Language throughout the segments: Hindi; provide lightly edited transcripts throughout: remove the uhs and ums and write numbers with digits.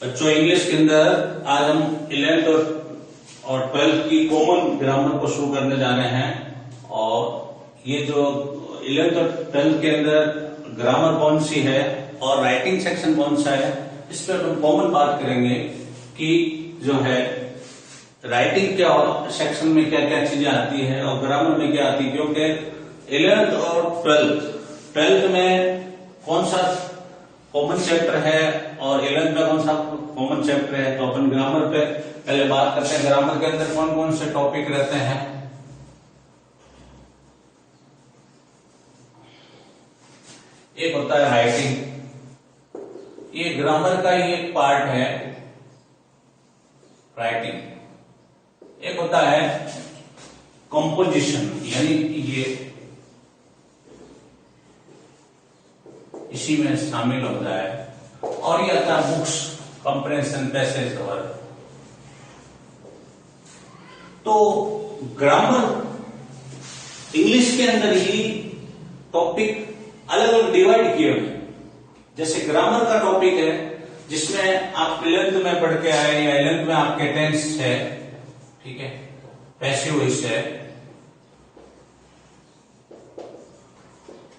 बच्चों इंग्लिश के अंदर आज हम 11th और 12th की कॉमन ग्रामर को शुरू करने जा रहे हैं। और ये जो 11th और 12th के अंदर ग्रामर कौन सी है और राइटिंग सेक्शन कौन सा है, इस पर हम कॉमन बात करेंगे कि जो है राइटिंग क्या और सेक्शन में क्या क्या चीजें आती है और ग्रामर में क्या आती है। क्योंकि 11th और 12th में कौन सा कॉमन चैप्टर है और 11th में कौन सा कॉमन चैप्टर है, तो अपन ग्रामर पे पहले बात करते हैं। ग्रामर के अंदर कौन कौन से टॉपिक रहते हैं। एक होता है राइटिंग, ये ग्रामर का ही एक पार्ट है राइटिंग। एक होता है कंपोजिशन, यानी ये इसी में शामिल होता है। और ये आता है बुक्स, कंप्रेंशन, पैसेज वर्क। तो ग्रामर इंग्लिश के अंदर ही टॉपिक अलग अलग डिवाइड किए हुए। जैसे ग्रामर का टॉपिक है जिसमें आप 11th में पढ़ के आए या 11th में आपके टेंस है, ठीक है, पैसिव वॉइस है,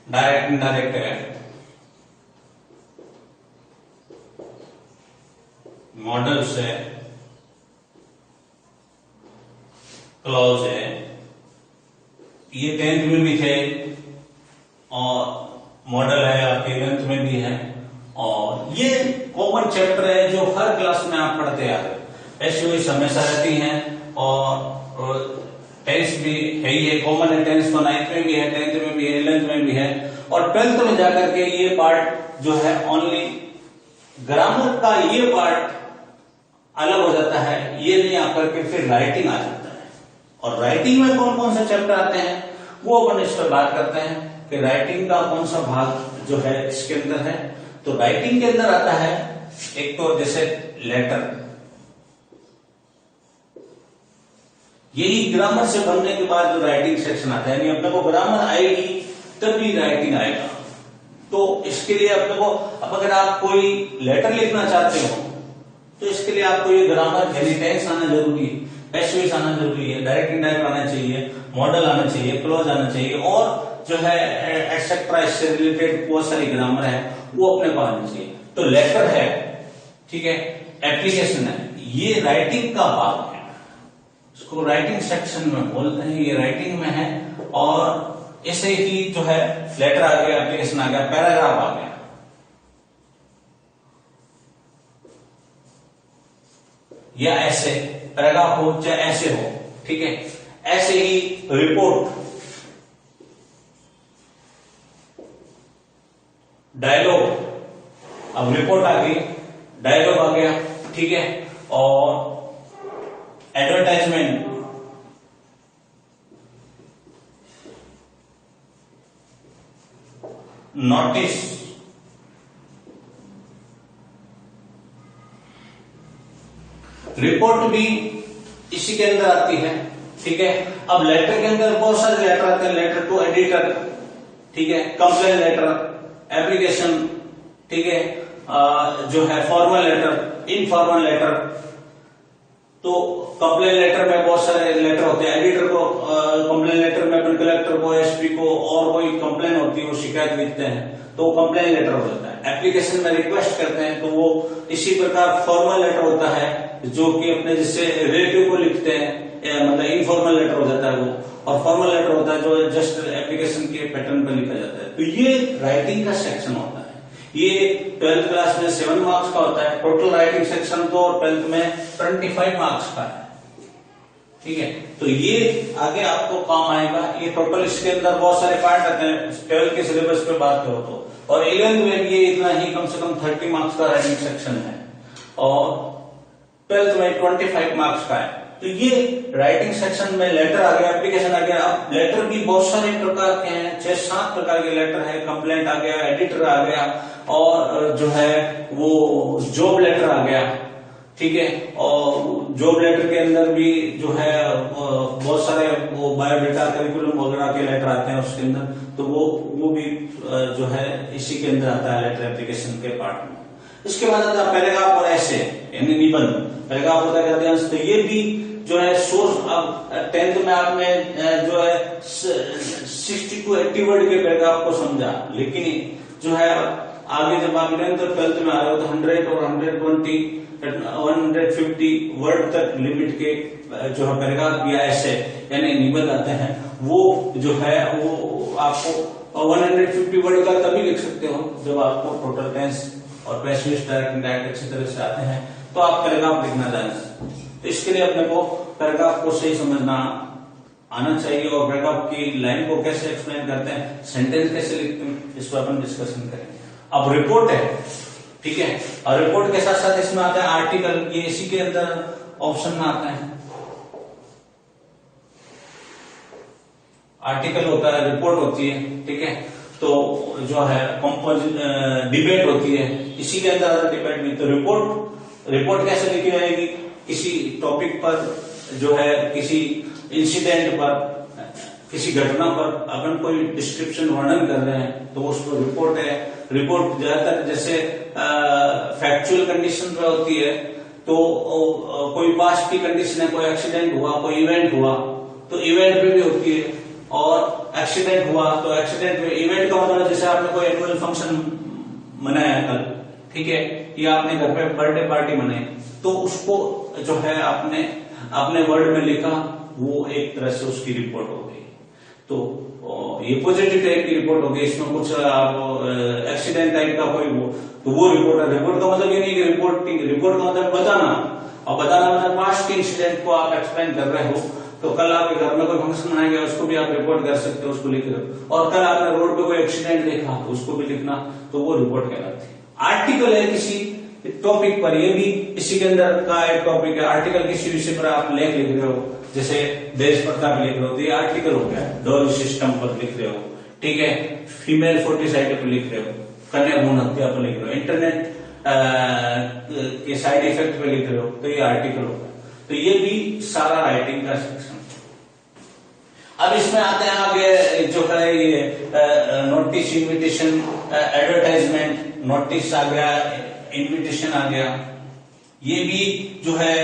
डायरेक्ट इनडायरेक्ट है, मॉडल्स है, क्लॉज है। ये 10th में भी थे और मॉडल है आपके 11th में भी है। और ये कॉमन चैप्टर है जो हर क्लास में आप पढ़ते आ रहे हैं। ऐसी वॉइस हमेशा रहती हैं और टेंस भी है, ये कॉमन है। टेंस तो 9th में भी है, 10th में भी है, 11th में भी है। और 12th में जाकर के ये पार्ट जो है ओनली ग्रामर का ये पार्ट अलग हो जाता है, ये नहीं आकर के फिर राइटिंग आ जाता है। और राइटिंग में कौन कौन से चैप्टर आते हैं वो अपन इस पर बात करते हैं कि राइटिंग का कौन सा भाग जो है इसके अंदर है। तो राइटिंग के अंदर आता है एक तो जैसे लेटर, यही ग्रामर से बनने के बाद जो राइटिंग सेक्शन आता है, यानी अपने को ग्रामर आएगी तभी राइटिंग आएगा। तो इसके लिए अपने को अब अगर आप कोई लेटर लिखना चाहते हो तो इसके लिए आपको ये ग्रामर यानी टेंस आना जरूरी है, पैसिव वॉइस आना जरूरी है, डायरेक्ट इनडायरेक्ट आना चाहिए, मॉडल आना चाहिए, क्लॉज आना चाहिए, और जो है एटसेट्रा, इससे रिलेटेड बहुत सारी ग्रामर है वो अपने को आनी चाहिए। तो लेटर है, ठीक है, एप्लीकेशन है, ये राइटिंग का भाग है। इसको राइटिंग सेक्शन में बोलते हैं, ये राइटिंग में है। और ऐसे ही जो है लेटर आ गया, एप्लीकेशन आ गया, पैराग्राफ आ गया। या ऐसे पैराग्राफ हो चाहे ऐसे हो, ठीक है। ऐसे ही रिपोर्ट, डायलॉग, अब रिपोर्ट आ गई, डायलॉग आ गया, ठीक है। और एडवर्टाइजमेंट, नोटिस, रिपोर्ट भी इसी के अंदर आती है, ठीक है। अब लेटर के अंदर बहुत सारे लेटर आते हैं, लेटर टू एडिटर, ठीक है, कंप्लेन लेटर, एप्लीकेशन, ठीक है, जो है फॉर्मल लेटर, इनफॉर्मल लेटर। तो कंप्लेन लेटर में बहुत सारे लेटर होते हैं। एडिटर को कंप्लेन लेटर में अपन कलेक्टर को, एसपी को, और कोई कंप्लेन होती है वो शिकायत लिखते हैं तो कंप्लेन लेटर हो जाता है। एप्लीकेशन में रिक्वेस्ट करते हैं तो वो इसी प्रकार फॉर्मल लेटर होता है जो कि अपने जिससे रिलेटिव को लिखते हैं, मतलब इनफॉर्मल लेटर हो जाता है वो। और फॉर्मल लेटर होता है जो जस्ट एप्लीकेशन के पैटर्न पर लिखा जाता है। तो ये राइटिंग का सेक्शन होता है। ये 12th क्लास में 7 मार्क्स का होता है। टोटल राइटिंग सेक्शन तो 12th में 25 मार्क्स का है, ठीक है। तो ये आगे आपको काम आएगा। ये टोटल इसके अंदर बहुत सारे पार्ट आते हैं 12th के सिलेबस पे बात करो तो। और 11th में ये इतना ही कम से कम 30 मार्क्स का राइटिंग सेक्शन है और 12th में 25 मार्क्स का है। तो ये राइटिंग सेक्शन में लेटर आ गया, एप्लीकेशन आ गया। अब लेटर भी बहुत सारे प्रकार के हैं, 6-7 प्रकार के लेटर है। कंप्लेंट आ गया, एडिटर आ गया, और जो है वो जॉब लेटर आ गया, ठीक है। और जॉब लेटर के अंदर भी जो है बहुत सारे वो बायोडेटा, करिकुलम वगैरह के लेटर आते हैं उसके अंदर। तो वो भी जो है इसी के अंदर आता है लेटर एप्लीकेशन के पार्ट में। इसके बाद आता है पैराग्राफ और ऐसे यानी निबंध। पैराग्राफ होता है गद्यांश, तो ये भी जो है सोर्स, अब 10th में आपने जो है 60 to 80 वर्ड के पैराग्राफ को समझा, लेकिन जो है आगे जब आप 11th और 12th में आ रहे हो तो 100 और 120 150 वर्ड तक लिमिट के जो है पैराग्राफ या ऐसे यानी निबंध आते हैं, वो जो है वो आपको 150 वर्ड का तभी लिख सकते हो जब आपको टोटल टेंस और पैसिव डायरेक्ट इनडायरेक्ट अच्छी तरह से आते हैं, तो आप पैराग्राफ लिखना जाने। तो इसके लिए अपने को पैराग्राफ को सही समझना आना चाहिए, और पैराग्राफ की लाइन को कैसे एक्सप्लेन करते हैं, सेंटेंस कैसे लिखते हैं, इस पर अपन डिस्कशन करेंगे। अब रिपोर्ट है, ठीक है, और रिपोर्ट के साथ साथ इसमें आता है आर्टिकल, ये इसी के अंदर ऑप्शन में आता है। आर्टिकल होता है, रिपोर्ट होती है, ठीक है, तो जो है डिबेट होती है, इसी के अंदर आता है डिबेट भी। तो रिपोर्ट कैसे लिखी जाएगी, किसी टॉपिक पर जो है किसी इंसिडेंट पर, किसी घटना पर अपन कोई डिस्क्रिप्शन वर्णन कर रहे हैं तो उसको रिपोर्ट है। रिपोर्ट ज्यादातर जैसे फैक्चुअल कंडीशन पे होती है, तो कोई पास्ट की कंडीशन है, कोई एक्सीडेंट हुआ, कोई इवेंट हुआ तो इवेंट पे भी होती है, और एक्सीडेंट हुआ तो एक्सीडेंट में, इवेंट का मतलब जैसे आपने कोई एनुअल फंक्शन मनाया कल, ठीक है, या आपने घर पे बर्थडे पार्टी मनाई, तो उसको जो है आपने अपने वर्ड में लिखा, वो एक तरह से उसकी रिपोर्ट हो गई। तो ये पॉजिटिव टाइप की रिपोर्ट हो गई, इसमें कुछ एक्सीडेंट टाइप का कोई वो, तो वो रिपोर्ट है। रिपोर्ट का मतलब ये नहीं कि रिपोर्ट का मतलब बताना, और बताना मतलब पास्ट के इंसिडेंट को आप एक्सप्लेन कर रहे हो, तो कल आपके घर में कोई फंक्शन मनाया गया उसको भी आप रिपोर्ट कर सकते हो, उसको लिख रहे हो, और कल आपने रोड पे कोई एक्सीडेंट देखा तो उसको भी लिखना, तो वो रिपोर्ट कहलाती है। आर्टिकल है किसी टॉपिक पर, ये भी इसी के अंदर का एक टॉपिक है। आर्टिकल किसी विषय पर आप लेख लिख रहे हो, जैसे देश प्रताप लिख रहे हो तो ये आर्टिकल हो गया। डॉल सिस्टम पर लिख रहे हो, ठीक है, फीमेल फोर्टिसाइड पर लिख रहे हो, कन्या भ्रूण हत्या पर लिख रहे हो, इंटरनेट के साइड इफेक्ट पे लिख रहे हो, तो ये आर्टिकल होगा। तो ये भी सारा राइटिंग का सेक्शन। अब इसमें आते हैं आगे जो है ये नोटिस, इन्विटेशन, एडवर्टाइजमेंट, नोटिस आ गया, इन्विटेशन आ गया, ये भी जो है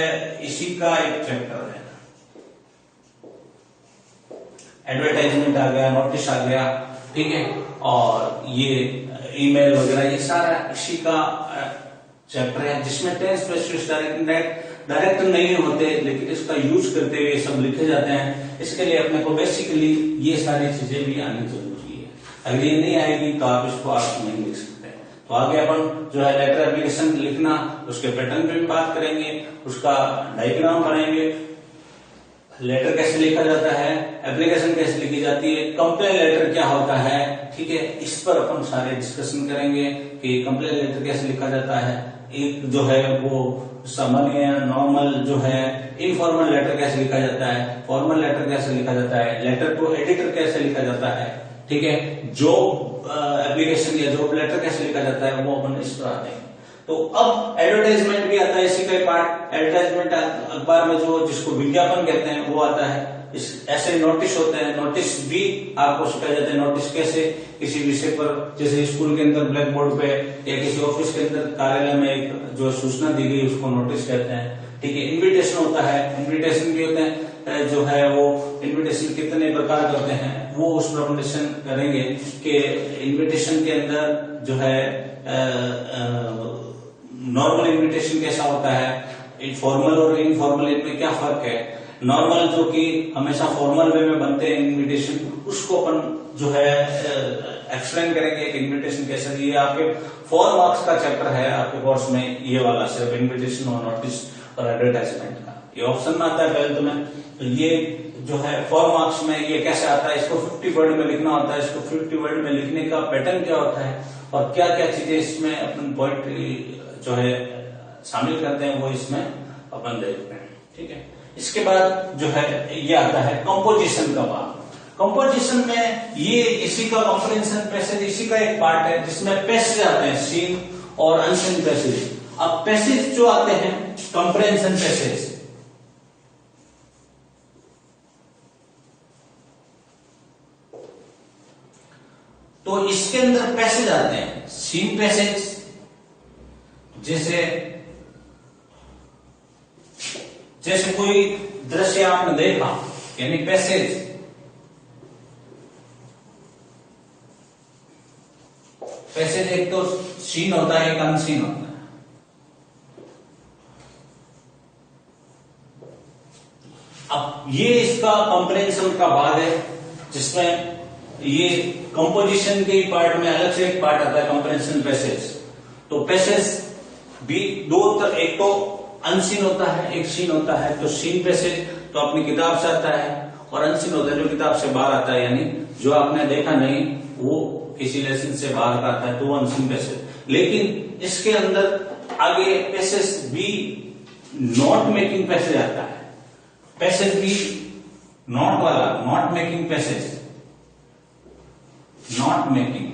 इसी का एक चैप्टर है। एडवर्टाइजमेंट आ गया, नोटिस आ गया, ठीक है, और ये ईमेल वगैरह, ये सारा इसी का चैप्टर है, जिसमें टेंस, पैसिव डायरेक्ट नहीं होते, लेकिन इसका यूज करते हुए सब लिखे जाते हैं। इसके लिए अपने को बेसिकली ये सारी चीजें भी आनी जरूरी है, अगर ये नहीं आएगी तो आप इसको आप नहीं लिख सकते। तो आगे अपन जो है लेटर एप्लीकेशन लिखना, उसके पैटर्न पे भी बात करेंगे, उसका डायग्राम बनाएंगे, लेटर कैसे लिखा जाता है, एप्लीकेशन कैसे लिखी जाती है, कंप्लेन लेटर क्या होता है, ठीक है, इस पर अपन सारे डिस्कशन करेंगे कि कंप्लेन लेटर कैसे लिखा जाता है। एक जो है वो सामान्य नॉर्मल जो है इनफॉर्मल लेटर कैसे लिखा जाता है, फॉर्मल लेटर कैसे लिखा जाता है, लेटर टू एडिटर कैसे लिखा जाता है, ठीक है, जॉब एप्लीकेशन या जॉब लेटर कैसे लिखा जाता है, वो अपन इस पर आते हैं। तो अब एडवर्टाइजमेंट भी आता है, इसी का पार्ट। एडवर्टाइजमेंट अखबार में जो जिसको विज्ञापन कहते हैं वो आता है। इस ऐसे नोटिस होते हैं, नोटिस भी आपको सिखाया जाता है। नोटिस कैसे किसी विषय पर, जैसे स्कूल के अंदर ब्लैक बोर्ड पे या किसी ऑफिस के अंदर कार्यालय में एक जो सूचना दी गई उसको नोटिस कहते हैं, ठीक है। इन्विटेशन होता है, इन्विटेशन भी होते हैं, जो है वो इन्विटेशन कितने प्रकार के होते हैं वो उस पर हम डिस्कशन करेंगे कि इन्विटेशन के अंदर जो है नॉर्मल इन्विटेशन कैसा होता है, फॉर्मल और इनफॉर्मल, इनमें क्या फर्क है। नॉर्मल जो कि हमेशा फॉर्मल वे में बनते हैं इन्विटेशन, उसको अपन जो है एक्सप्लेन करेंगे कि इन्विटेशन कैसा। ये आपके 4 मार्क्स का चैप्टर है आपके कोर्स में, ये वाला सिर्फ इन्विटेशन और नोटिस और एडवर्टाइजमेंट का। ये ऑप्शन में आता है 12th में, तो ये जो है 4 मार्क्स में ये कैसे आता है, इसको 50 वर्ड में लिखना होता है। इसको 50 वर्ड में लिखने का पैटर्न क्या होता है और क्या क्या चीजें इसमें अपन पोएट्री जो है शामिल करते हैं वो इसमें अपन देखते हैं, ठीक है। इसके बाद जो है ये आता है कंपोजिशन का भाग। कंपोजिशन में ये इसी का कॉम्प्रिहेंशन पैसेज इसी का एक पार्ट है, जिसमें पैसेज आते हैं, सीन और अनसीन पैसेज। अब पैसेज जो आते हैं कॉम्प्रिहेंशन पैसेज, तो इसके अंदर पैसेज आते हैं, सीन पैसेज, जैसे कोई दृश्य आपने देखा, यानी पैसेज, एक तो सीन होता है, एक अनसीन होता है। अब ये इसका कंप्रेंशन का भाग है, जिसमें ये कंपोजिशन के पार्ट में अलग से एक पार्ट आता है कंप्रेंशन पैसेज। तो पैसेज भी एक तो अनसीन होता है, एक सीन होता है। तो सीन पैसेज तो अपनी किताब से आता है, और अनसीन होता है जो किताब से बाहर आता है, यानी जो आपने देखा नहीं, वो किसी लेसन से बाहर का आता है, तो वो अनसीन पैसेज। लेकिन इसके अंदर आगे पैसेज भी नोट मेकिंग पैसेज आता है। पैसेज भी नोट वाला, note making passage, note making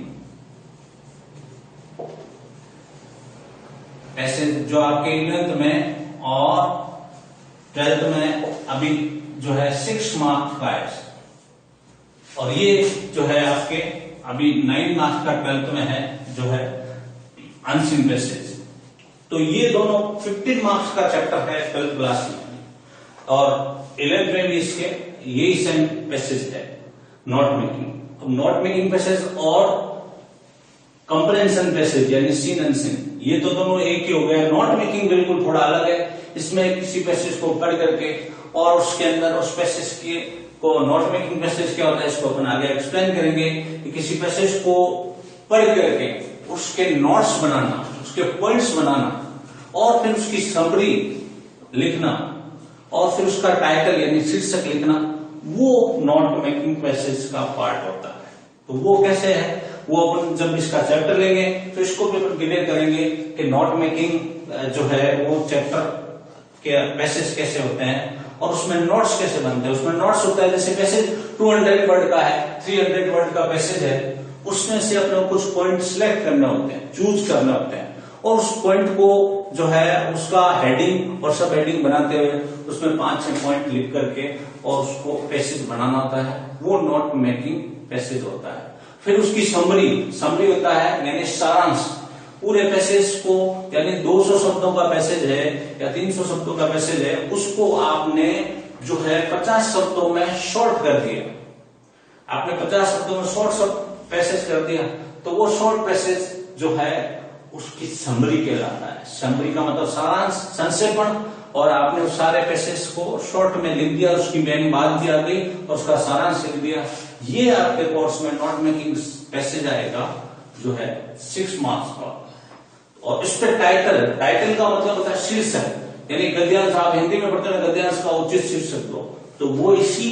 passage जो आपके 11th में और 12th में अभी जो है 6 मार्क्स का है, और ये जो है आपके अभी 9 मार्क्स का 12th में है, जो है अनसीन पैसेज। तो ये दोनों 15 मार्क्स का चैप्टर है 12th क्लास में, और 11th में भी इसके यही सेम पैसेज है, नोट मेकिंग। अब नोट मेकिंग पैसेज और कंप्रेंशन पैसेज यानी सीन अनसीन, ये तो दोनों एक ही हो गया। नोट मेकिंग बिल्कुल थोड़ा अलग है, इसमें किसी पैसेज को पढ़ करके और उसके अंदर उस पैसेज के को, नोट मेकिंग पैसेज क्या होता है इसको अपन आगे एक्सप्लेन करेंगे, कि किसी पैसेज को पढ़ करके उसके नोट्स बनाना, उसके पॉइंट्स बनाना, और फिर उसकी समरी लिखना, और फिर उसका टाइटल यानी शीर्षक लिखना, वो नोट मेकिंग पैसेज का पार्ट होता है। तो वो कैसे है, वो अपन जब इसका चैप्टर लेंगे तो इसको भी अपन क्लियर करेंगे कि नोट मेकिंग जो है वो चैप्टर के पैसेज कैसे होते हैं, और उसमें नोट्स कैसे बनते हैं। उसमें नोट्स होता है, जैसे पैसेज 200 वर्ड का है, 300 वर्ड का पैसेज है, उसमें से अपने कुछ पॉइंट सिलेक्ट करने होते हैं, चूज करने होते हैं, और उस पॉइंट को जो है उसका हेडिंग और सब हेडिंग बनाते हुए उसमें 5-6 पॉइंट लिख करके और उसको पैसेज बनाना होता है, वो नोट मेकिंग पैसेज होता है। फिर उसकी समरी होता है, यानी सारांश। पूरे पैसेज को, यानी 200 शब्दों का पैसेज है या 300 शब्दों का पैसेज है, उसको आपने जो है 50 शब्दों में शॉर्ट कर दिया। आपने 50 शब्दों में शॉर्ट पैसेज कर दिया, तो वो शॉर्ट पैसेज जो है उसकी समरी कहलाता है। समरी का मतलब सारांश, संक्षेपण, और आपने उस सारे पैसेज को शॉर्ट में लिख दिया, उसकी मेन बात भी आ गई और उसका सारांश लिख दिया। ये आपके कोर्स में नोट मेकिंग पैसेज आएगा, जो है 6 मार्क्स का। और इस पे टाइटल का मतलब होता है शीर्षक, यानी गद्यांश। आप हिंदी में पढ़ते हैं, गद्यांश का उचित शीर्षक दो, तो वो इसी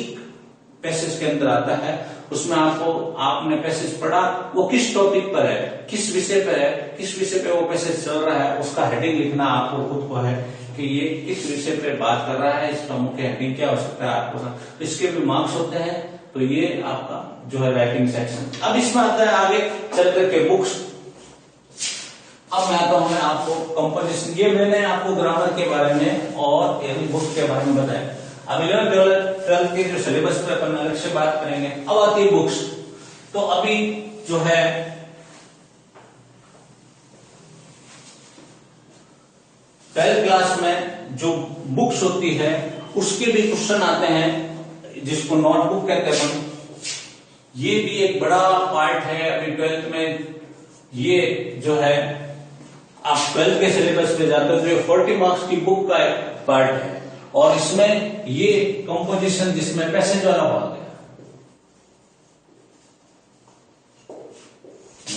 पैसेज के अंदर आता है। उसमें आपने पैसेज पढ़ा, वो किस टॉपिक पर है, किस विषय पर है, किस विषय पे वो पैसेज चल रहा है, उसका हेडिंग लिखना आपको खुद को है कि ये किस विषय पे बात कर रहा है, इसका मुख्य हेडिंग क्या हो सकता है आपको। इसके भी मार्क्स होते हैं। तो ये आपका जो है राइटिंग सेक्शन। अब इसमें आता है आगे चल करके बुक्स। अब मैं आता हूं मैं आपको कंपोजिशन, ये मैंने आपको ग्रामर के बारे में और यानी बुक्स के बारे में बताया। अब 11th 12th के जो सिलेबस पे अपन अलग से बात करेंगे। अब आती है बुक्स। तो अभी जो है 12th क्लास में जो बुक्स होती है उसके भी क्वेश्चन आते हैं, जिसको नोटबुक कहते हैं। ये भी एक बड़ा पार्ट है अभी 12th में। ये जो है आप 12th के सिलेबस पे जाते हो तो ये 40 मार्क्स की बुक का एक पार्ट है, और इसमें ये कंपोजिशन जिसमें पैसेज वाला भाग है,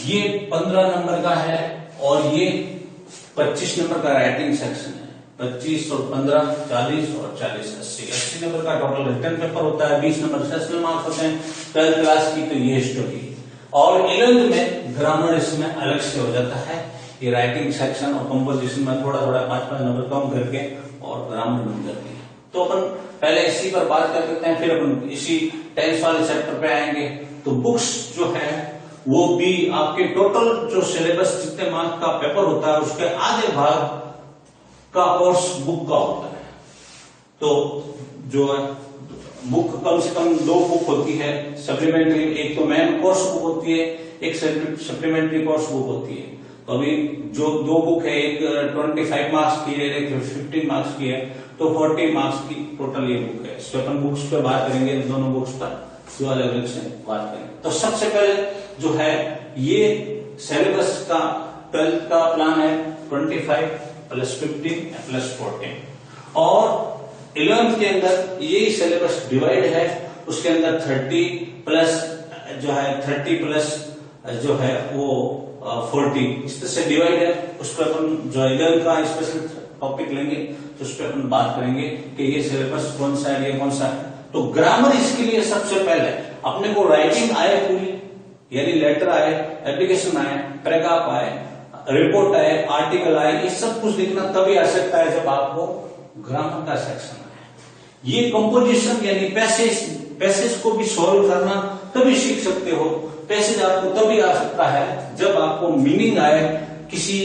ये 15 नंबर का है, और ये 25 नंबर का राइटिंग सेक्शन है। 25 और 15 40 और 40 80 नंबर का टोटल रिटर्न पेपर होता है। 20 नंबर सेशनल मार्क्स होते हैं 12th क्लास की। तो ये स्टोरी, और 11th में ग्रामर इसमें अलग से हो जाता है। ये राइटिंग सेक्शन और कंपोजिशन में थोड़ा 5-5 नंबर कम करके और ग्रामर बन जाती है। तो अपन पहले इसी पर बात कर लेते हैं, फिर अपन इसी टेंस वाले चैप्टर पे आएंगे। तो बुक्स जो है वो भी आपके टोटल जो सिलेबस जितने मार्क्स का पेपर होता है उसके आधे भाग का कोर्स बुक का होता है। तो जो बुक कम से कम 2 बुक होती है सप्लीमेंट्री, एक तो मेन कोर्स बुक होती है, एक सप्लीमेंट्री कोर्स बुक होती है। तो अभी जो दो बुक है, एक 25 मार्क्स की है, एक 15 मार्क्स की है, तो 40 मार्क्स की टोटल ये बुक है। इस पे अपन बुक्स पे बात करेंगे, दोनों बुक्स पर जो अलग से बात करेंगे। तो सबसे पहले जो है ये सिलेबस का 12th का प्लान है 25 + 15 + 14, और 11th के अंदर ये सिलेबस डिवाइड है, उसके अंदर 30 प्लस जो है 30 प्लस जो है वो 40 इस तरह से डिवाइड है। उस पर अपन जो 11th का स्पेशल टॉपिक लेंगे तो उस पर अपन बात करेंगे कि ये सिलेबस कौन सा है, ये कौन सा है। तो ग्रामर इसके लिए सबसे पहले अपने को राइटिंग आए पूरी, यानी लेटर आए, एप्लीकेशन आए, पैराग्राफ आए, रिपोर्ट आए, आर्टिकल आए, ये सब कुछ लिखना तभी आ सकता है जब आपको ग्रामर का सेक्शन आए। ये कंपोजिशन यानी पैसेज को भी सॉल्व करना तभी सीख सकते हो। पैसेज आपको तभी आ सकता है जब आपको मीनिंग आए, किसी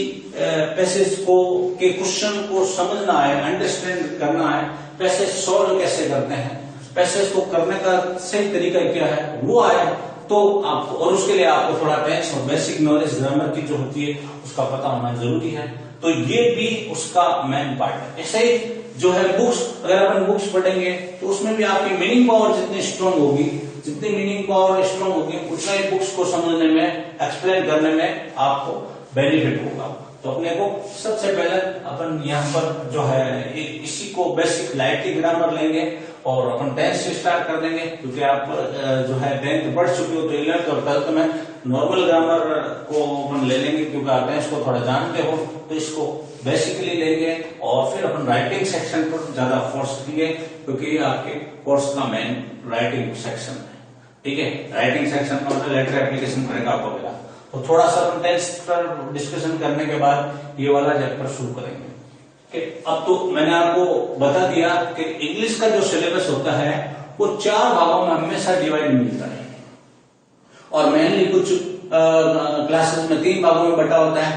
पैसेज को के क्वेश्चन को समझना आए, अंडरस्टैंड करना है, पैसेज सॉल्व कैसे करते हैं, पैसेज को करने का सही तरीका क्या है वो आए तो आपको, और उसके लिए आपको थोड़ा टेंस और बेसिक नॉलेज ग्रामर की जो होती है उसका पता होना जरूरी है। तो ये भी उसका मेन पार्ट है। ऐसे ही जो है बुक्स, अगर अपन बुक्स पढ़ेंगे तो उसमें भी आपकी मीनिंग पावर जितनी स्ट्रांग होगी, जितनी मीनिंग पावर स्ट्रांग होगी, उतना ही बुक्स को समझने में, एक्सप्लेन करने में आपको बेनिफिट होगा। तो अपने को सबसे पहले अपन यहाँ पर जो है इसी को बेसिक लाइटली ग्रामर लेंगे और अपन 10th से स्टार्ट कर देंगे, क्योंकि आप जो है 10th पढ़ चुके हो तो 11th और 12th में नॉर्मल ग्रामर को अपन ले लेंगे, क्योंकि आप 10th को थोड़ा जानते हो तो इसको बेसिकली लेंगे। और फिर अपन राइटिंग सेक्शन पर ज्यादा फोर्स देंगे, क्योंकि ये आपके कोर्स का मेन राइटिंग सेक्शन है। ठीक है, राइटिंग सेक्शन का मतलब लेटर, एप्लीकेशन, पैराग्राफ वगैरह। तो थोड़ा सा अपन 10th पर डिस्कशन करने के बाद ये वाला चैप्टर शुरू करेंगे। अब तो मैंने आपको बता दिया कि इंग्लिश का जो सिलेबस होता है वो 4 भागों में हमेशा डिवाइड मिलता है, और मेनली कुछ क्लासेस में 3 भागों में बटा होता है।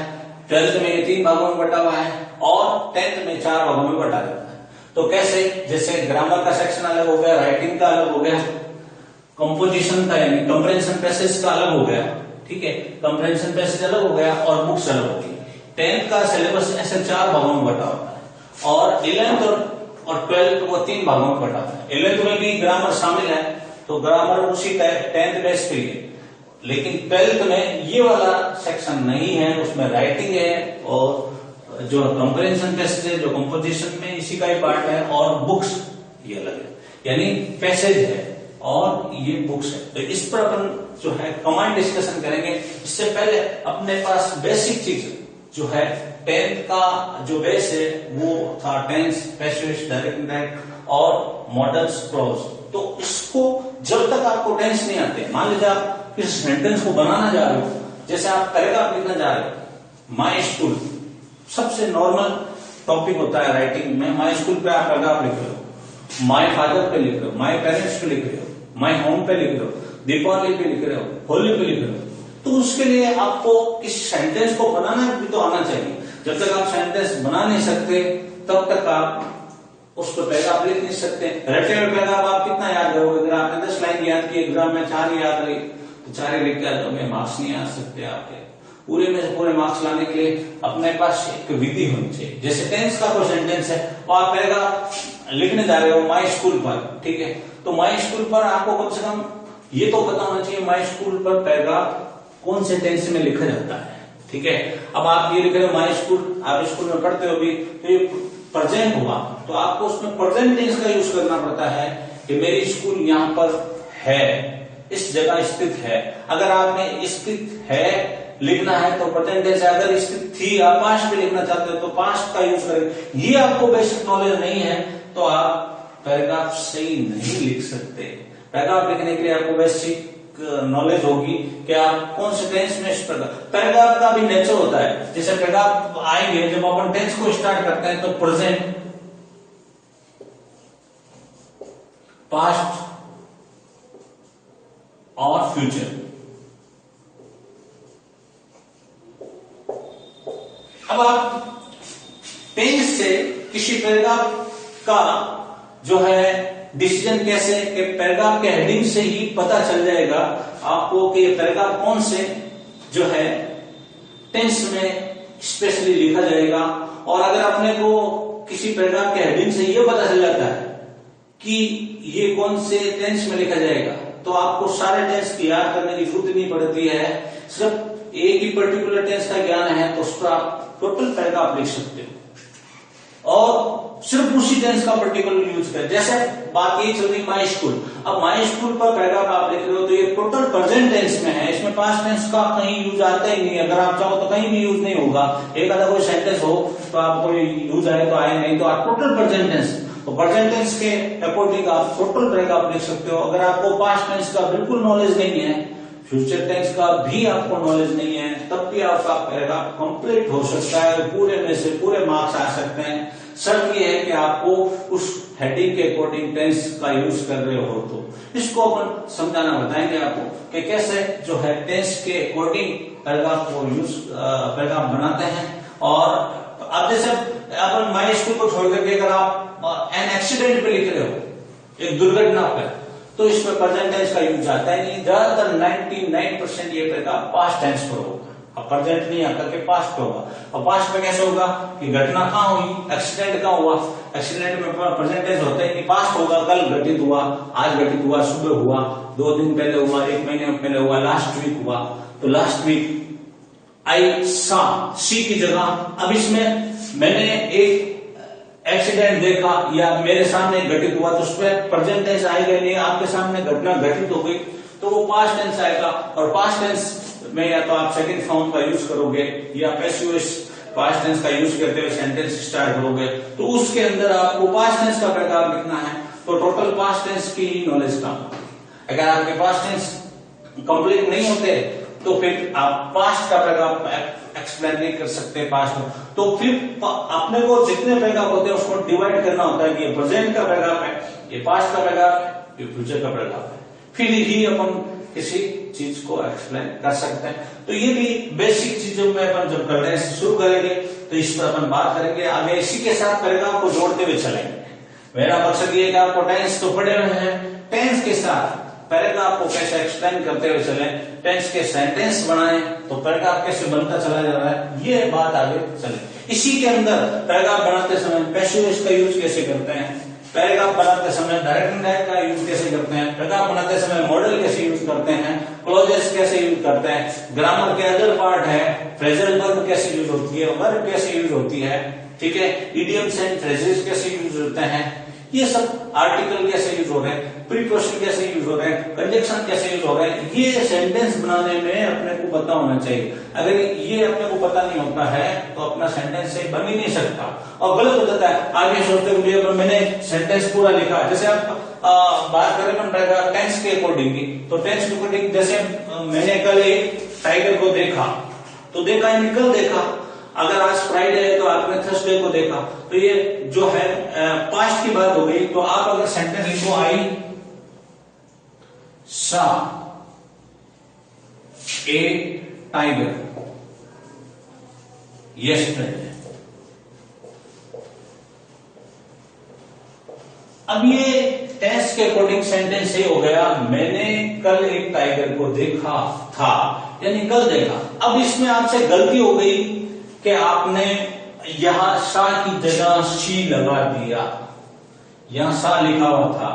12th में ये 3 भागों में बटा हुआ है और 10th में 4 भागों में बटा देता है। तो कैसे, जैसे ग्रामर का सेक्शन अलग हो गया, राइटिंग का अलग हो गया, कंपोजिशन का यानी कंप्रेंशन पैसेज का अलग हो गया, ठीक है, कंप्रेंशन पैसेज अलग हो गया और बुक्स अलग हो गई। 10th का सिलेबस ऐसे 4 भागों में बटा होता है, और 11th और 12th वो 3 भागों में बटा होता है। 11th में भी ग्रामर शामिल है, तो ग्रामर उसी 10th बेस पे है, लेकिन 12th में ये वाला सेक्शन नहीं है, उसमें राइटिंग है और जो कंप्रेंशन पैसेज है, जो कंपोजिशन में इसी का ही पार्ट है, और बुक्स ये अलग है, यानी पैसेज है और ये बुक्स है। तो इस पर अपन जो है कमांड डिस्कशन करेंगे। इससे पहले अपने पास बेसिक चीज जो है 10th का जो बेस है वो था टेंस, पैसिव, डायरेक्ट इनडायरेक्ट और मॉडल्स, क्लॉज। तो इसको जब तक आपको टेंस नहीं आते, मान लीजिए आप किसी सेंटेंस को बनाना जा रहे हो, जैसे आप पैराग्राफ लिखना जा रहे हो, माई स्कूल सबसे नॉर्मल टॉपिक होता है राइटिंग में। माई स्कूल पे आप पैराग्राफ लिख रहे हो, माई फादर पे लिख रहे हो, माई पेरेंट्स पे लिख रहे हो, माई होम पे लिख रहे हो, दीपावली पे लिख रहे हो, होली पे लिख रहे हो। तो उसके लिए आपको किस सेंटेंस को बनाना भी तो आना चाहिए। जब तक आप सेंटेंस बना नहीं सकते तब तक आप उस पर पैराग्राफ लिख नहीं सकते। रटे हुए पैराग्राफ आप कितना याद करोगे? अगर आपने 10 लाइन याद की, एग्जाम में 4 ही याद रही तो 4 ही लिख के दोगे, मार्क्स नहीं आ सकते आपके। पूरे में से पूरे मार्क्स लाने के लिए अपने पास एक विधि होनी चाहिए। जैसे टेंस का कोई सेंटेंस है वो आप पैराग्राफ लिखने जा रहे हो माई स्कूल पर, ठीक है, तो माई स्कूल पर आपको कम से कम ये तो पता होना चाहिए माई स्कूल पर पैराग्राफ कौन से टेंस में लिखा जाता है, ठीक है। अब आप ये लिख रहे हो माई स्कूल, आप स्कूल में पढ़ते हो भी, तो ये प्रेजेंट हुआ, तो आपको उसमें प्रेजेंट टेंस का यूज करना पड़ता है कि मेरी स्कूल यहाँ पर है, इस जगह स्थित है। अगर आपने स्थित है लिखना है तो प्रेजेंट टेंस है, अगर स्थित थी आप पास्ट में लिखना चाहते हो तो पास्ट का यूज करें। ये आपको बेसिक नॉलेज नहीं है तो आप पैराग्राफ सही नहीं लिख सकते। पैराग्राफ लिखने के लिए आपको बेसिक नॉलेज होगी कि आप कौन से टेंस में इस पैराग्राफ का भी नेचर होता है। जैसे पैराग्राफ आएंगे जब अपन टेंस को स्टार्ट करते हैं तो प्रेजेंट, पास्ट और फ्यूचर। अब आप टेंस से किसी पैराग्राफ का जो है डिसीजन कैसे, कि पैराग्राफ के हेडिंग से ही पता चल जाएगा आपको कि ये पैराग्राफ कौन से जो है टेंस में स्पेशली लिखा जाएगा। और अगर अपने को किसी पैराग्राफ के हेडिंग से ये पता चल जाता है कि ये कौन से टेंस में लिखा जाएगा, तो आपको सारे टेंस की याद करने की जरूरत नहीं पड़ती है। सिर्फ एक ही पर्टिकुलर टेंस का ज्ञान है तो उस पर आप टोटल पैराग्राफ लिख सकते हो और सिर्फ उसी टेंस का पर्टिकुलर यूज कर। जैसे बात ये चल रही माई स्कूल, अब माई स्कूल पर पैराग्राफ आप लिख रहे हो तो ये टोटल प्रेजेंट टेंस में है, इसमें पास्ट टेंस का कहीं यूज आता ही नहीं है। अगर आप चाहो तो कहीं भी यूज नहीं होगा, एक आधा कोई सेंटेंस हो तो आपको यूज आए तो आए, नहीं तो आप टोटल प्रेजेंट टेंस, तो प्रेजेंट टेंस के अकॉर्डिंग आप टोटल पैराग्राफ लिख सकते हो। अगर आपको पास्ट टेंस का बिल्कुल नॉलेज नहीं है, फ्यूचर टेंस का भी आपको नॉलेज नहीं है, तब भी आपका पैराग्राफ कंप्लीट हो सकता है, पूरे में से पूरे मार्क्स आ सकते हैं। शर्त ये है कि आपको उस हेडिंग के अकॉर्डिंग टेंस का यूज कर रहे हो। तो इसको अपन समझाना बताएंगे आपको कि कैसे जो है टेंस के अकॉर्डिंग पैराग्राफ को यूज पैराग्राफ बनाते हैं। और अब जैसे अपन माई स्कूल को छोड़ करके अगर आप एन एक्सीडेंट पे लिख रहे हो, एक दुर्घटना पर, तो इसमें प्रेजेंट टेंस का यूज आता है नहीं। ज्यादातर 99% ये पैराग्राफ पास्ट टेंस पर होगा, अब प्रेजेंट नहीं आकर के पास्ट पे होगा। और पास्ट में कैसे होगा कि घटना कहाँ हुई, एक्सीडेंट कहाँ हुआ, एक्सीडेंट में प्रेजेंट टेंस होता है कि पास्ट होगा, कल घटित हुआ, आज घटित हुआ, सुबह हुआ, 2 दिन पहले हुआ, 1 महीने पहले हुआ, लास्ट वीक हुआ। तो लास्ट वीक आई सा, सी की जगह अब इसमें मैंने एक एक्सीडेंट देखा या मेरे सामने घटित हुआ, तो उसमें प्रेजेंट टेंस आएगा नहीं, आपके सामने घटना घटित हो गई तो वो पास्ट टेंस आएगा। और पास्ट टेंस में या तो आप सेकंड फॉर्म का यूज करोगे या पैसिव पास्ट टेंस का यूज करते हुए सेंटेंस स्टार्ट करोगे, तो उसके अंदर आपको पास्ट टेंस का पैराग्राफ लिखना है। तो टोटल पास्ट टेंस की ही नॉलेज का, अगर आपके पास्ट टेंस कंप्लीट नहीं होते तो फिर आप पास्ट का पैराग्राफ एक्सप्लेन नहीं कर सकते पास्ट में। तो फिर अपने को जितने पैराग्राफ होते हैं उसको डिवाइड करना होता है कि ये प्रेजेंट का पैराग्राफ है, ये पास्ट का पैराग्राफ है, ये फ्यूचर का पैराग्राफ है, फिर ही अपन किसी चीज को एक्सप्लेन कर सकते हैं। तो ये भी बेसिक चीजों में अपन जब करने से शुरू करेंगे तो इस पर अपन बात करेंगे आगे। इसी के साथ पैराग्राफ को जोड़ते हुए चलेंगे। मेरा मकसद ये है कि आपको टेंस तो पढ़े हुए हैं, टेंस के साथ पैराग्राफ को कैसे एक्सप्लेन करते हुए चले, टेंस के सेंटेंस बनाएं तो पैराग्राफ कैसे बनता चला जा रहा है, ये बात आगे चले। इसी के अंदर पैराग्राफ बनाते समय पैसिव वॉइस का यूज कैसे करते हैं, पैराग्राफ बनाते समय डायरेक्ट इनडायरेक्ट का यूज कैसे करते हैं, पैराग्राफ बनाते समय मॉडल कैसे यूज करते हैं, क्लोजेस कैसे यूज करते हैं, ग्रामर के अदर पार्ट है, फ्रेजल वर्ब कैसे यूज होती है, वर्ब कैसे यूज होती है, ठीक है, इडियम्स एंड फ्रेजेस कैसे यूज होते हैं, ये सब आर्टिकल कैसे यूज हो रहे हैं, प्रीपोजिशन कैसे यूज हो रहे हैं, कंजक्शन कैसे यूज हो रहे हैं, ये सेंटेंस बनाने में अपने को पता होना चाहिए। अगर ये अपने को पता नहीं होता है तो अपना सेंटेंस सही बन ही नहीं सकता और गलत हो जाता है। आगे सोचते हुए मैंने सेंटेंस पूरा लिखा, जैसे आप बात करें टेंस के अकॉर्डिंग, तो टेंस के अकॉर्डिंग जैसे मैंने कल एक टाइगर को देखा, तो देखा कल देखा, अगर आज फ्राइडे है तो आपने थर्सडे को देखा, तो ये जो है पास्ट की बात हो गई। तो आप अगर सेंटेंस लिखो आई सा ए टाइगर यस्टरडे, अब ये टेंस के अकॉर्डिंग सेंटेंस ये हो गया, मैंने कल एक टाइगर को देखा था, यानी कल देखा। अब इसमें आपसे गलती हो गई कि आपने यहां सा की जगह शी लगा दिया, यहां सा लिखा हुआ था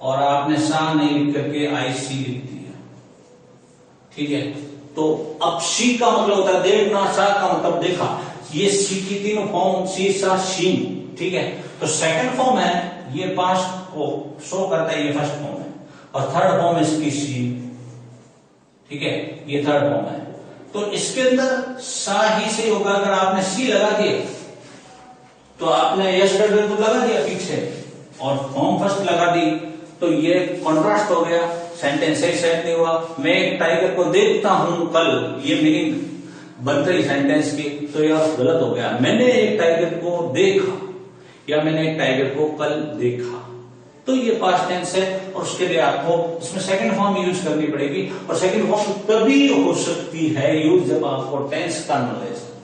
और आपने सा नहीं लिख करके आई सी लिख दिया, ठीक है। तो अब शी का मतलब होता है देखना, सा का मतलब देखा, ये सी की तीनों फॉर्म सी सा शी, ठीक है। तो सेकंड फॉर्म है ये पास्ट को शो करता है, ये फर्स्ट फॉर्म है, और थर्ड फॉर्म इसकी सी, ठीक है, ये थर्ड फॉर्म है। तो इसके अंदर सा ही से होगा, अगर आपने सी लगा दिया तो आपने यस्टरडे तो लगा दिया पीछे और फॉर्म फर्स्ट लगा दी, तो ये कॉन्ट्रास्ट हो गया, सेंटेंस सही सेट नहीं हुआ। मैं एक टाइगर को देखता हूं कल, ये मीनिंग बन रही सेंटेंस की, तो यह गलत हो गया। मैंने एक टाइगर को देखा या मैंने एक टाइगर को कल देखा, तो ये पास्ट टेंस है और उसके लिए आपको इसमें सेकंड फॉर्म यूज करनी पड़ेगी। और सेकंड फॉर्म तभी हो सकती है यूज जब आपको टेंस का नॉलेज है,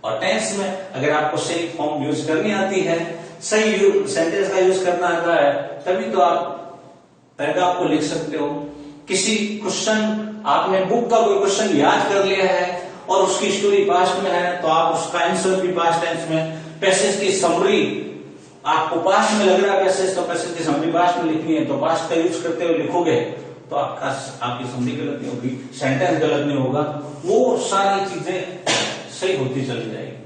और टेंस में अगर आपको सही फॉर्म यूज करनी आती है, सही सेंटेंस का यूज करना आता है, तभी तो आप पैराग्राफ को लिख सकते हो। किसी क्वेश्चन आपने बुक का कोई क्वेश्चन याद कर लिया है और उसकी स्टोरी पास्ट में है तो आप उसका आंसर भी पास्ट टेंस में, पैसेज की समरी आपको पास्ट में लग रहा है पैसेज, तो पैसेज की समरी पास्ट में लिखनी है तो पास्ट का यूज करते हुए लिखोगे तो आपकी समरी गलत नहीं होगी, सेंटेंस गलत नहीं होगा, वो सारी चीजें सही होती चली जाएगी।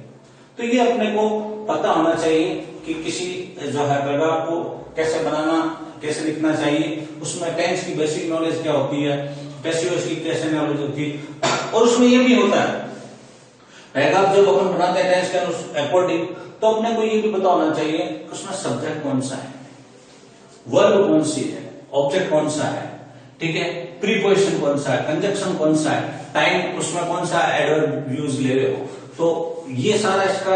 तो ये अपने को पता होना चाहिए कि किसी जो है पैराग्राफ को कैसे बनाना, कैसे लिखना चाहिए, उसमें टेंस की बेसिक नॉलेज क्या होती है, पैसिव की कैसे नॉलेज होती है। और उसमें ये भी होता है पैराग्राफ जब अपन बनाते हैं टेंस के अकॉर्डिंग, तो अपने को ये भी पता होना चाहिए कि उसमें सब्जेक्ट कौन सा है, वर्ब कौन सी है, ऑब्जेक्ट कौन सा है, ठीक है, प्रीपोजिशन कौन सा है, कंजक्शन कौन सा है, टाइम उसमें कौन सा एडवर्ब यूज ले रहे हो। तो ये सारा इसका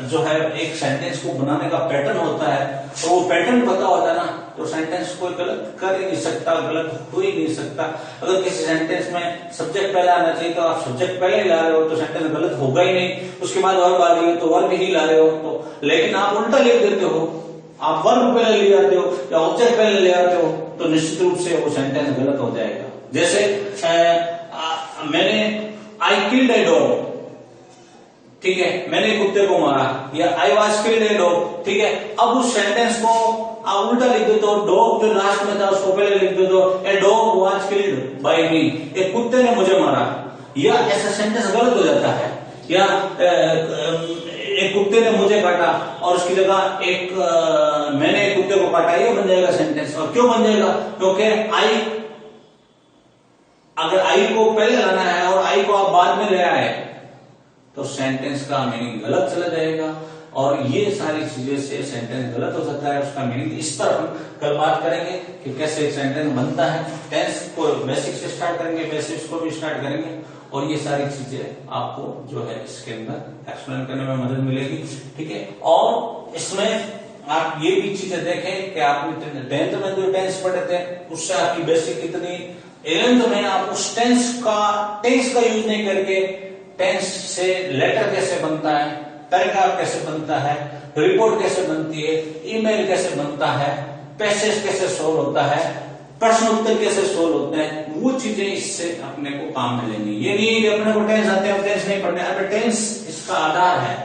जो है एक सेंटेंस को बनाने का पैटर्न होता है, और वो पैटर्न पता होता है ना तो सेंटेंस कोई गलत कर ही नहीं सकता, गलत हो ही नहीं सकता। अगर किसी सेंटेंस में सब्जेक्ट पहले आना चाहिए तो आप सब्जेक्ट पहले ही ला रहे हो तो सेंटेंस गलत होगा ही नहीं, उसके बाद वर्ब आ रही है तो वर्ब ही ला रहे हो। तो लेकिन आप उल्टा लिख देते हो, आप वर्ब पहले ले आते हो या ऑब्जेक्ट पहले ले आते हो तो निश्चित रूप से वो सेंटेंस गलत हो जाएगा। जैसे मैंने आई किल्ड ए डॉग, ठीक है, मैंने कुत्ते को मारा, या I was killed a dog, ठीक है। अब उस सेंटेंस को आप उल्टा लिख दो तो डॉग जो लास्ट में था उसको पहले लिख दो तो a dog was killed by me, एक कुत्ते ने मुझे मारा, या ऐसा सेंटेंस गलत हो जाता है। या एक कुत्ते ने मुझे काटा और उसकी जगह एक मैंने एक कुत्ते को काटा, ये बन जाएगा सेंटेंस। और क्यों बन जाएगा? क्योंकि आई, अगर आई को पहले लाना है और आई को आप बाद में ले आए तो सेंटेंस का मीनिंग गलत चला जाएगा, और ये सारी चीजें से सेंटेंस गलत हो सकता है, उसका मीनिंग। इस पर हम कल बात करेंगे कि कैसे एक सेंटेंस बनता है। टेंस को बेसिक से स्टार्ट करेंगे, बेसिक्स को भी स्टार्ट करेंगे, और ये सारी चीजें आपको जो है इसके अंदर एक्सप्लेन करने में मदद मिलेगी, ठीक है। और इसमें आप ये भी चीजें देखें कि आपने 10th में जो टेंस पढ़े थे उससे आपकी बेसिक कितनी, 11th में आप उस टेंस का यूज नहीं करके टेंस से लेटर कैसे बनता है, पैराग्राफ कैसे बनता है, रिपोर्ट कैसे बनती है, ईमेल कैसे बनता है, पैसेज कैसे सोल्व होता है, प्रश्न उत्तर कैसे सोल्व होते हैं, वो चीजें इससे अपने को काम में लेंगी। ये नहीं कि अपने को टेंस आते हैं टेंस नहीं पढ़ने, अगर टेंस इसका आधार है,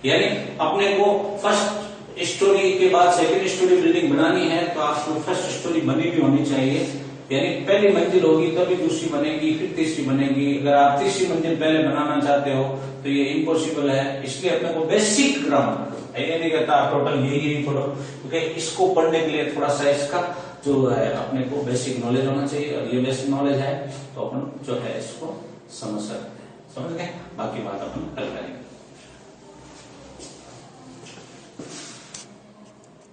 यानी अपने को फर्स्ट स्टोरी के बाद सेकंड स्टोरी बिल्डिंग बनानी है तो आपको फर्स्ट स्टोरी बनी भी होनी चाहिए, यानी पहली मंजिल होगी तभी दूसरी बनेगी, फिर तीसरी बनेगी। अगर आप तीसरी मंजिल पहले बनाना चाहते हो तो ये इम्पॉसिबल है, इसलिए अपने को बेसिक ग्रामर, ये नहीं कहता टोटल यही पढ़ो, क्योंकि इसको पढ़ने के लिए थोड़ा सा इसका जो है अपने को बेसिक नॉलेज होना चाहिए, और ये बेसिक नॉलेज है तो अपन जो है इसको समझ सकते हैं। समझ गए? बाकी बात अपन कल करेंगे।